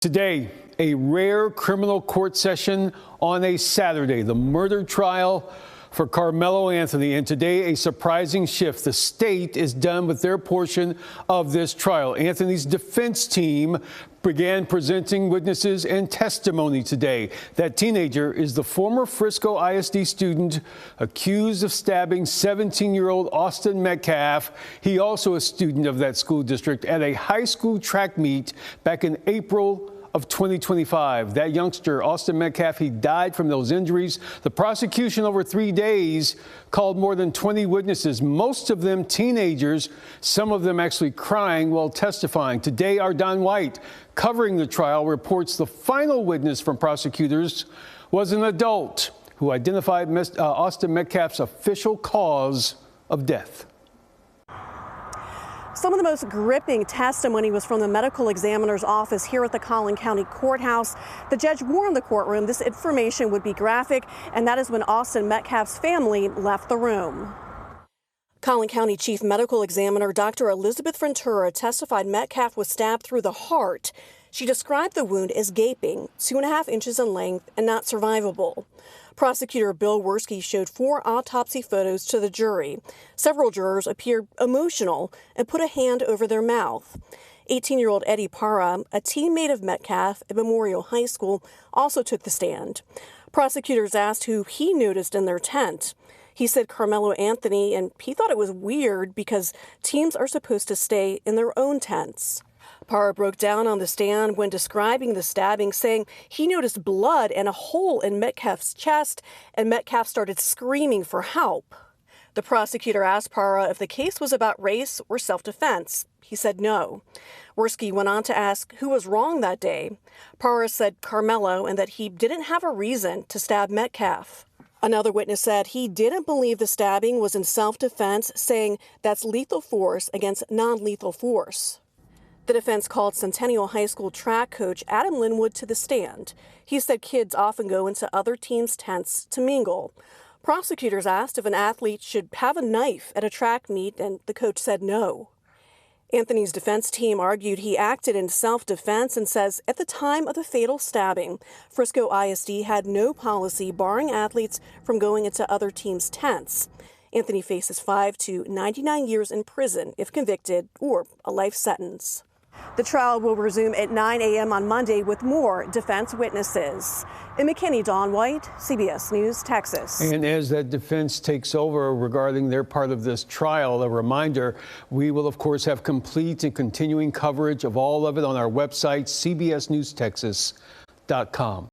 Today, a rare criminal court session on a Saturday, the murder trial for Karmelo Anthony. And today, a surprising shift. The state is done with their portion of this trial. Anthony's defense team began presenting witnesses and testimony today. That teenager is the former Frisco ISD student accused of stabbing 17-year-old Austin Metcalf. He also a student of that school district at a high school track meet back in April of 2025. That youngster, Austin Metcalf, he died from those injuries. The prosecution over 3 days called more than 20 witnesses, most of them teenagers, some of them actually crying while testifying. Today, our Don White, covering the trial, reports the final witness from prosecutors was an adult who identified Austin Metcalf's official cause of death. Some of the most gripping testimony was from the medical examiner's office here at the Collin County Courthouse. The judge warned the courtroom this information would be graphic, and that is when Austin Metcalf's family left the room. Collin County Chief Medical Examiner Dr. Elizabeth Ventura testified Metcalf was stabbed through the heart. She described the wound as gaping, 2.5 inches in length, and not survivable. Prosecutor Bill Worski showed 4 autopsy photos to the jury. Several jurors appeared emotional and put a hand over their mouth. 18-year-old Eddie Parra, a teammate of Metcalf at Memorial High School, also took the stand. Prosecutors asked who he noticed in their tent. He said Karmelo Anthony, and he thought it was weird because teams are supposed to stay in their own tents. Parra broke down on the stand when describing the stabbing, saying he noticed blood and a hole in Metcalf's chest, and Metcalf started screaming for help. The prosecutor asked Parra if the case was about race or self-defense. He said no. Worski went on to ask who was wrong that day. Parra said Karmelo and that he didn't have a reason to stab Metcalf. Another witness said he didn't believe the stabbing was in self-defense, saying that's lethal force against non-lethal force. The defense called Centennial High School track coach Adam Linwood to the stand. He said kids often go into other teams' tents to mingle. Prosecutors asked if an athlete should have a knife at a track meet, and the coach said no. Anthony's defense team argued he acted in self-defense and says at the time of the fatal stabbing, Frisco ISD had no policy barring athletes from going into other teams' tents. Anthony faces 5 to 99 years in prison if convicted, or a life sentence. The trial will resume at 9 a.m. on Monday with more defense witnesses. In McKinney, Don White, CBS News, Texas. And as that defense takes over regarding their part of this trial, a reminder, we will, of course, have complete and continuing coverage of all of it on our website, cbsnewstexas.com.